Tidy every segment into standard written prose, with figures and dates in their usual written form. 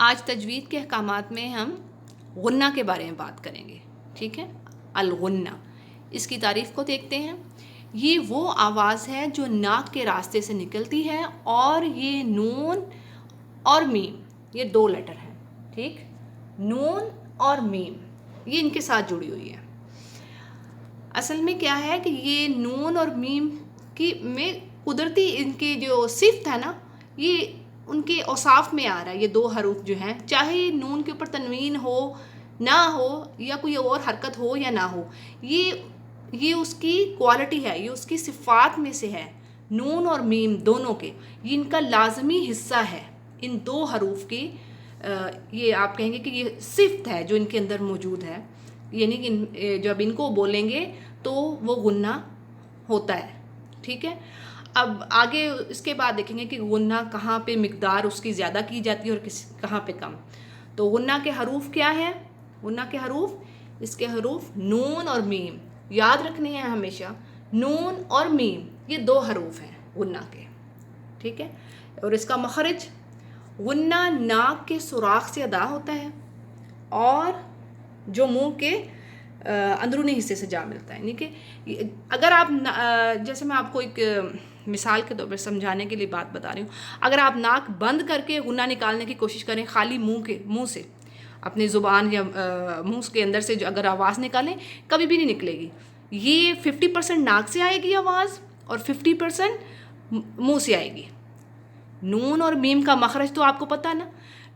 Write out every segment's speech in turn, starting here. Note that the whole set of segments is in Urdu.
آج تجوید کے احکامات میں ہم غنہ کے بارے میں بات کریں گے، ٹھیک ہے۔ الغنہ، اس کی تعریف کو دیکھتے ہیں۔ یہ وہ آواز ہے جو ناک کے راستے سے نکلتی ہے، اور یہ نون اور میم، یہ دو لیٹر ہیں، ٹھیک۔ نون اور میم یہ ان کے ساتھ جڑی ہوئی ہے۔ اصل میں کیا ہے کہ یہ نون اور میم کی میں قدرتی ان کے جو صفت ہے نا، یہ ان کے اوصاف میں آ رہا ہے۔ یہ دو حروف جو ہیں، چاہے نون کے اوپر تنوین ہو نہ ہو، یا کوئی اور حرکت ہو یا نہ ہو، یہ اس کی کوالٹی ہے، یہ اس کی صفات میں سے ہے۔ نون اور میم دونوں کے یہ ان کا لازمی حصہ ہے، ان دو حروف کی یہ آپ کہیں گے کہ یہ صفت ہے جو ان کے اندر موجود ہے، یعنی کہ جب ان کو بولیں گے تو وہ غنہ ہوتا ہے، ٹھیک ہے۔ اب آگے اس کے بعد دیکھیں گے کہ غنہ کہاں پہ مقدار اس کی زیادہ کی جاتی ہے اور کہاں پہ کم۔ تو غنہ کے حروف کیا ہے؟ غنہ کے حروف، اس کے حروف نون اور میم، یاد رکھنے ہیں ہمیشہ۔ نون اور میم یہ دو حروف ہیں غنہ کے، ٹھیک ہے۔ اور اس کا مخرج، غنہ ناک کے سوراخ سے ادا ہوتا ہے اور جو منہ کے اندرونی حصے سے جا ملتا ہے، یعنی کہ اگر آپ جیسے میں آپ کو ایک مثال کے طور پر سمجھانے کے لیے بات بتا رہی ہوں، اگر آپ ناک بند کر کے غنہ نکالنے کی کوشش کریں خالی منہ سے، اپنی زبان یا منہ کے اندر سے جو اگر آواز نکالیں، کبھی بھی نہیں نکلے گی۔ یہ 50% ناک سے آئے گی آواز اور 50% منہ سے آئے گی۔ نون اور میم کا مخرج تو آپ کو پتہ نا،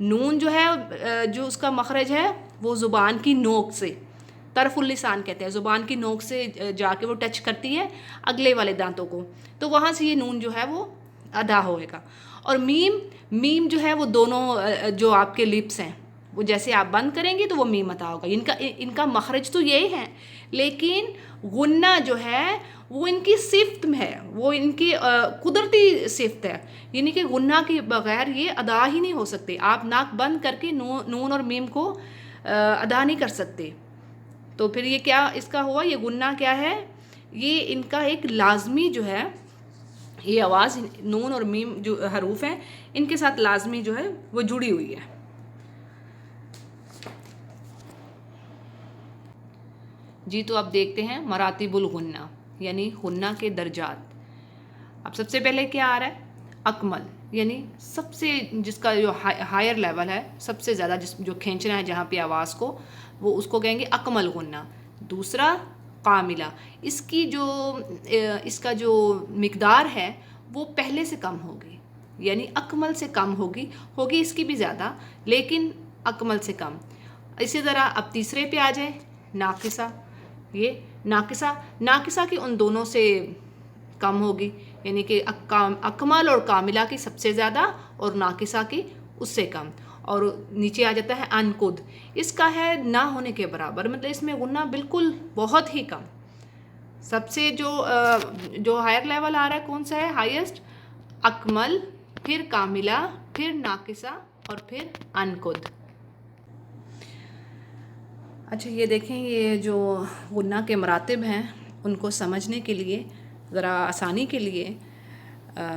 نون جو ہے جو اس کا مخرج ہے وہ زبان کی نوک سے، طرف اللسان کہتے ہیں، زبان کی نوک سے جا کے وہ ٹچ کرتی ہے اگلے والے دانتوں کو، تو وہاں سے یہ نون جو ہے وہ ادا ہوئے گا۔ اور میم جو ہے وہ دونوں جو آپ کے لپس ہیں، وہ جیسے آپ بند کریں گے تو وہ میم ادا ہوگا۔ ان کا مخرج تو یہی ہے، لیکن غنہ جو ہے وہ ان کی صفت میں ہے، وہ ان کی قدرتی صفت ہے، یعنی کہ غنہ کے بغیر یہ ادا ہی نہیں ہو سکتے۔ آپ ناک بند کر کے نون اور میم کو ادا نہیں کر سکتے۔ تو پھر یہ کیا اس کا ہوا؟ یہ غنہ کیا ہے؟ یہ ان کا ایک لازمی جو ہے، یہ آواز نون اور میم جو حروف ہیں ان کے ساتھ لازمی جو ہے وہ جڑی ہوئی ہے۔ جی تو اب دیکھتے ہیں مراتب الغنہ، یعنی غنہ کے درجات۔ اب سب سے پہلے کیا آ رہا ہے؟ اکمل، یعنی سب سے جس کا جو ہائر لیول ہے، سب سے زیادہ جو کھینچنا ہے جہاں پہ آواز کو، وہ اس کو کہیں گے اکمل غنہ۔ دوسرا کاملہ، اس کا جو مقدار ہے وہ پہلے سے کم ہوگی، یعنی اکمل سے کم ہوگی اس کی بھی زیادہ، لیکن اکمل سے کم۔ اسی طرح اب تیسرے پہ آ جائیں، ناقصہ۔ یہ ناقصہ کی ان دونوں سے کم ہوگی، یعنی کہ اکمل اور کاملہ کی سب سے زیادہ اور ناقصہ کی اس سے کم۔ اور نیچے آ جاتا ہے انقد، اس کا ہے نہ ہونے کے برابر، مطلب اس میں غنہ بالکل بہت ہی کم۔ سب سے جو ہائر لیول آ رہا ہے کون سا ہے؟ ہائیسٹ اکمل، پھر کاملہ، پھر ناقصہ اور پھر انقد۔ اچھا یہ دیکھیں، یہ جو غنہ کے مراتب ہیں ان کو سمجھنے کے لیے، ذرا آسانی کے لیے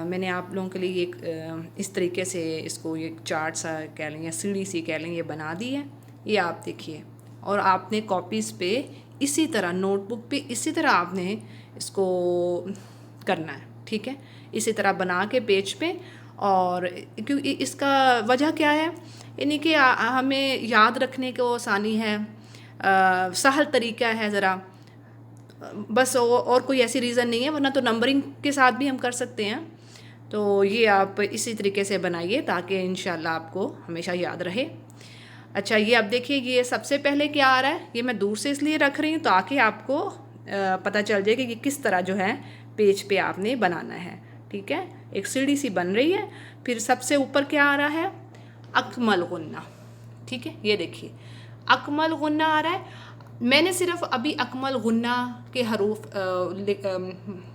میں نے آپ لوگوں کے لیے ایک اس طریقے سے اس کو ایک چارٹ سا کہہ لیں یا سیڑھی سی کہہ لیں، یہ بنا دی ہے۔ یہ آپ دیکھیے، اور آپ نے کاپیز پہ اسی طرح، نوٹ بک پہ اسی طرح آپ نے اس کو کرنا ہے، ٹھیک ہے، اسی طرح بنا کے پیج پہ۔ اور کیونکہ اس کا وجہ کیا ہے، یعنی کہ ہمیں یاد رکھنے کو آسانی ہے، سہل طریقہ ہے ذرا، بس اور کوئی ایسی ریزن نہیں ہے، ورنہ تو نمبرنگ کے ساتھ بھی ہم کر سکتے ہیں۔ تو یہ آپ اسی طریقے سے بنائیے تاکہ انشاءاللہ آپ کو ہمیشہ یاد رہے۔ اچھا یہ اب دیکھیے، یہ سب سے پہلے کیا آ رہا ہے، یہ میں دور سے اس لیے رکھ رہی ہوں تاکہ آپ کو پتہ چل جائے کہ یہ کس طرح جو ہے پیج پہ آپ نے بنانا ہے، ٹھیک ہے۔ ایک سیڑھی سی بن رہی ہے، پھر سب سے اوپر کیا آ رہا ہے؟ اکمل غنہ، ٹھیک ہے۔ یہ دیکھیے اکمل غنہ آ رہا ہے۔ میں نے صرف ابھی اکمل غنہ کے حروف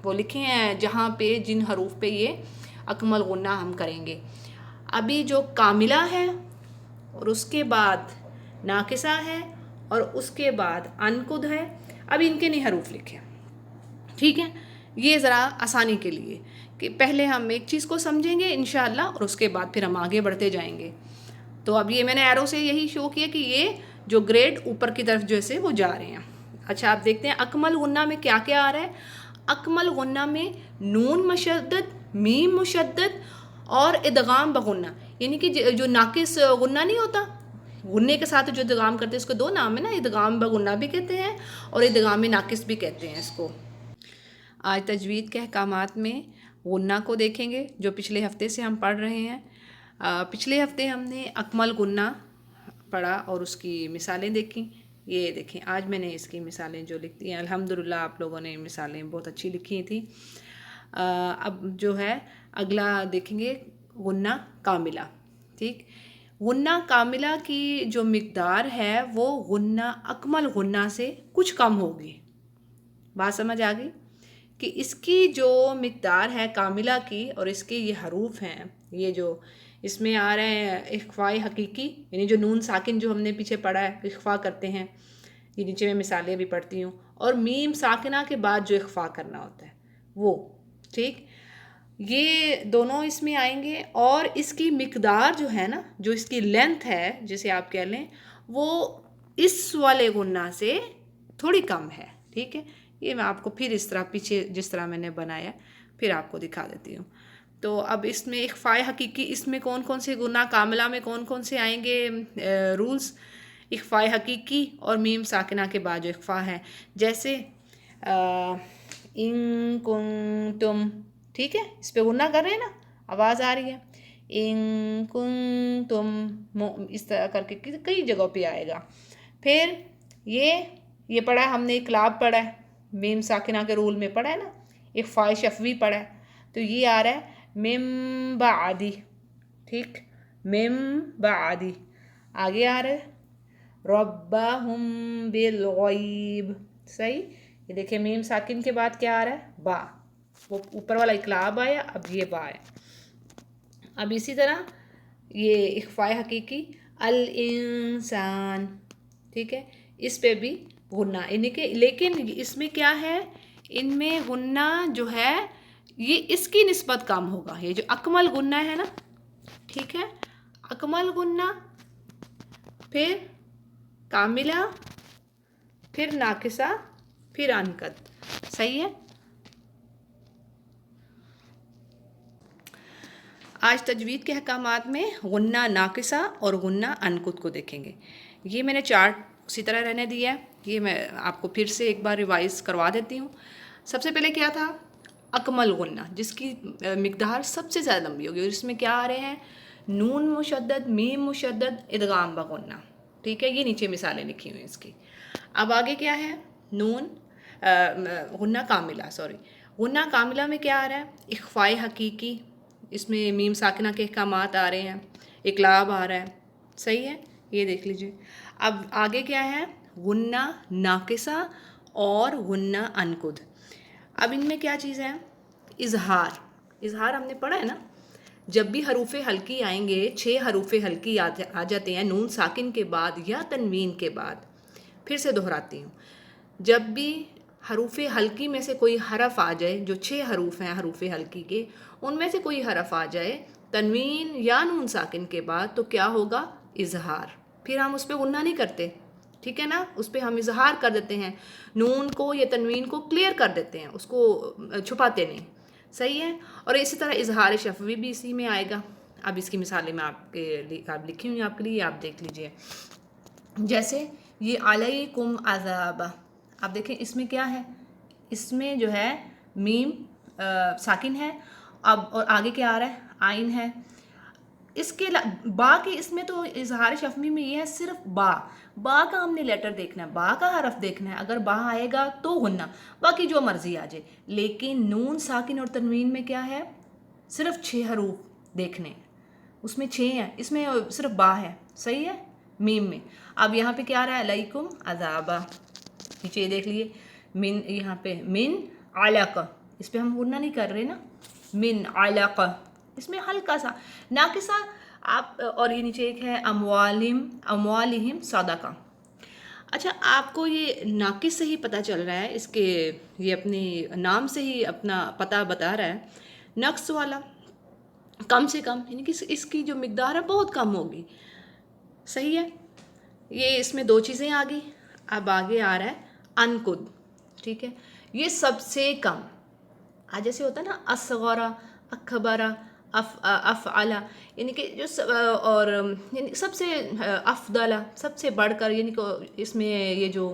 وہ لکھے ہیں جہاں پہ جن حروف پہ یہ اکمل غنہ ہم کریں گے۔ ابھی جو کاملہ ہے اور اس کے بعد ناقصہ ہے اور اس کے بعد انقد ہے، ابھی ان کے نہیں حروف لکھے، ٹھیک ہے۔ یہ ذرا آسانی کے لیے کہ پہلے ہم ایک چیز کو سمجھیں گے انشاءاللہ، اور اس کے بعد پھر ہم آگے بڑھتے جائیں گے۔ تو اب یہ میں نے ایرو سے یہی شو کیا کہ یہ جو گریڈ اوپر کی طرف جو ہے وہ جا رہے ہیں. اچھا آپ دیکھتے ہیں اکمل غنہ میں کیا کیا آ رہا ہے. اکمل غنہ میں نون مشدد، میم مشدد اور ادغام بغنہ، یعنی کہ جو ناقص غنہ نہیں ہوتا، غنے کے ساتھ جو ادغام کرتے ہیں اس کو دو نام ہے نا، ادغام بغنہ بھی کہتے ہیں اور ادغام ناقص بھی کہتے ہیں اس کو. آج تجوید کے احکامات میں غنہ کو دیکھیں گے جو پچھلے ہفتے سے ہم پڑھ رہے ہیں. پچھلے ہفتے ہم نے اکمل غنہ پڑھا اور اس کی مثالیں دیکھیں. یہ دیکھیں آج میں نے اس کی مثالیں جو لکھتی ہیں، الحمدللہ آپ لوگوں نے مثالیں بہت اچھی لکھی تھیں. اب جو ہے اگلا دیکھیں گے غنہ کاملہ. ٹھیک، غنہ کاملہ کی جو مقدار ہے وہ غنہ اکمل غنہ سے کچھ کم ہوگی. بات سمجھ آ گئی کہ اس کی جو مقدار ہے کاملہ کی اور اس کے یہ حروف ہیں، یہ جو اس میں آ رہے ہیں اخفاء حقیقی، یعنی جو نون ساکن جو ہم نے پیچھے پڑھا ہے اخفاء کرتے ہیں، یہ نیچے میں مثالیں بھی پڑھتی ہوں، اور میم ساکنہ کے بعد جو اخفاء کرنا ہوتا ہے وہ. ٹھیک، یہ دونوں اس میں آئیں گے. اور اس کی مقدار جو ہے نا، جو اس کی لینتھ ہے جسے آپ کہہ لیں، وہ اس والے غنہ سے تھوڑی کم ہے. ٹھیک ہے، یہ میں آپ کو پھر اس طرح پیچھے جس طرح میں نے بنایا پھر آپ کو دکھا دیتی ہوں. تو اب اس میں اخفاء حقیقی، اس میں کون کون سے غنہ کاملہ میں کون کون سے آئیں گے رولز. اخفاء حقیقی اور میم ساکنہ کے بعد جو اخفاء ہے، جیسے ان کنتم. ٹھیک ہے، اس پہ غنہ کر رہے ہیں نا، آواز آ رہی ہے. ان کنتم، اس طرح کر کے کئی جگہوں پہ آئے گا. پھر یہ پڑھا ہم نے، اقلاب پڑھا ہے، میم ساکنہ کے رول میں پڑھا ہے نا. اخفاء شفوی پڑھا ہے، تو یہ آ رہا ہے من بعدی. ٹھیک، من بعدی. آگے آ رہا ہے ربہم بالغیب. صحیح، یہ دیکھیں میم ساکن کے بعد کیا آ رہا ہے؟ با. وہ اوپر والا اقلاب آیا، اب یہ با ہے. اب اسی طرح یہ اخفاء حقیقی الانسان. ٹھیک ہے، اس پہ بھی غنہ، یعنی کہ لیکن اس میں کیا ہے، ان میں غنہ جو ہے یہ اس کی نسبت کم ہوگا. یہ جو اکمل غنہ ہے نا، ٹھیک ہے، اکمل غنہ، پھر کاملہ، پھر ناقصہ، پھر انقد. صحیح ہے. آج تجوید کے احکامات میں غنہ ناقصہ اور غنہ انقد کو دیکھیں گے. یہ میں نے چارٹ اسی طرح رہنے دیا ہے، یہ میں آپ کو پھر سے ایک بار ریوائز کروا دیتی ہوں. سب سے پہلے کیا تھا؟ اکمل غنہ، جس کی مقدار سب سے زیادہ لمبی ہوگی، اور اس میں کیا آ رہے ہیں؟ نون مشدد، میم مشدد، ادغام بغنہ. ٹھیک ہے، یہ نیچے مثالیں لکھی ہوئی ہیں اس کی. اب آگے کیا ہے؟ غنہ کاملہ، غنہ کاملہ میں کیا آ رہا ہے؟ اخفاء حقیقی، اس میں میم ساکنہ کے احکامات آ رہے ہیں، اقلاب آ رہا ہے. صحیح ہے، یہ دیکھ لیجئے. اب آگے کیا ہے؟ غنہ ناقصہ اور غنہ انقد. اب ان میں کیا چیز ہے؟ اظہار ہم نے پڑھا ہے نا، جب بھی حروف حلقی آئیں گے، 6 حروف حلقی آ جاتے ہیں نون ساکن کے بعد یا تنوین کے بعد. پھر سے دہراتی ہوں، جب بھی حروف حلقی میں سے کوئی حرف آ جائے، جو 6 حروف ہیں حروف حلقی کے، ان میں سے کوئی حرف آ جائے تنوین یا نون ساکن کے بعد، تو کیا ہوگا؟ اظہار. پھر ہم اس پہ غنہ نہیں کرتے، ٹھیک ہے نا، اس پہ ہم اظہار کر دیتے ہیں، نون کو یا تنوین کو کلیئر کر دیتے ہیں، اس کو چھپاتے نہیں. صحیح ہے. اور اسی طرح اظہار شفوی بھی اسی میں آئے گا. اب اس کی مثالیں میں آپ لکھی ہوئی آپ کے لیے، آپ دیکھ لیجئے. جیسے یہ علیکم عذاب، آپ دیکھیں اس میں کیا ہے، اس میں جو ہے میم ساکن ہے، اب اور آگے کیا آ رہا ہے؟ آئین ہے. اس کے با کے اس میں تو اظہار شفوی میں یہ ہے صرف با کا ہم نے لیٹر دیکھنا ہے، با کا حرف دیکھنا ہے. اگر با آئے گا تو غنہ، باقی جو مرضی آ جائے. لیکن نون ساکن اور تنوین میں کیا ہے؟ صرف 6 حروف دیکھنے، اس میں 6 ہیں، اس میں صرف با ہے. صحیح ہے، میم میں. اب یہاں پہ کیا آ رہا ہے؟ علیکم عذابہ. نیچے دیکھ لیے من، یہاں پہ من علق، اس پہ ہم غنہ نہیں کر رہے نا، من علق، اس میں ہلکا سا ناقصہ. آپ اور یہ نیچے ایک ہے اموالہم صدقہ. اچھا، آپ کو یہ ناقص سے ہی پتہ چل رہا ہے، اس کے یہ اپنے نام سے ہی اپنا پتہ بتا رہا ہے. نقص والا کم سے کم، یعنی کہ اس کی جو مقدار ہے بہت کم ہوگی. صحیح ہے، یہ اس میں 2 چیزیں آ گئی. اب آگے آ رہا ہے انقد. ٹھیک ہے، یہ سب سے کم. آج جیسے ہوتا ہے نا اصغرا، اکبرا، افعلا، یعنی کہ جو اور یعنی سب سے افضل، سب سے بڑھ کر، یعنی کہ اس میں یہ جو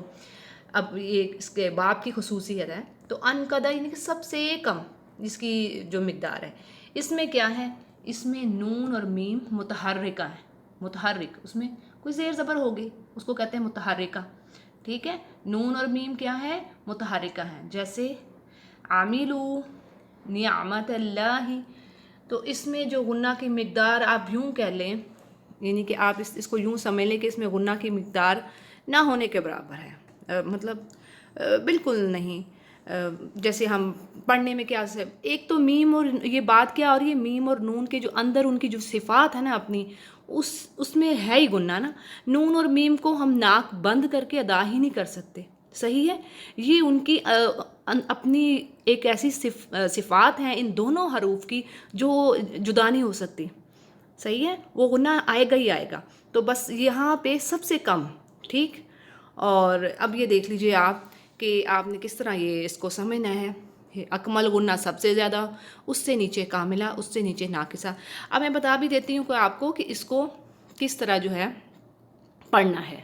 اب یہ اس کے باپ کی خصوصیت ہے. تو انقدہ یعنی کہ سب سے کم جس کی جو مقدار ہے. اس میں کیا ہے، اس میں نون اور میم متحرکہ ہے. متحرک، اس میں کوئی زیر زبر ہوگی، اس کو کہتے ہیں متحرکہ. ٹھیک ہے، نون اور میم کیا ہے، متحرکہ ہیں. جیسے عاملو نعمت اللہ. تو اس میں جو غنہ کی مقدار آپ یوں کہہ لیں، یعنی کہ آپ اس کو یوں سمجھ لیں کہ اس میں غنہ کی مقدار نہ ہونے کے برابر ہے. مطلب بالکل نہیں. جیسے ہم پڑھنے میں کیا سے ایک تو میم اور یہ بات کیا، اور یہ میم اور نون کے جو اندر ان کی جو صفات ہے نا اپنی، اس میں ہے ہی غنہ نا. نون اور میم کو ہم ناک بند کر کے ادا ہی نہیں کر سکتے. صحیح ہے، یہ ان کی اپنی ایک ایسی صفات ہیں ان دونوں حروف کی جو جدا نہیں ہو سکتی. صحیح ہے، وہ غنہ آئے گا ہی آئے گا. تو بس یہاں پہ سب سے کم. ٹھیک، اور اب یہ دیکھ لیجئے آپ کہ آپ نے کس طرح یہ اس کو سمجھنا ہے. اکمل غنہ سب سے زیادہ، اس سے نیچے کاملہ، اس سے نیچے ناقصہ. اب میں بتا بھی دیتی ہوں کہ آپ کو کہ اس کو کس طرح جو ہے پڑھنا ہے.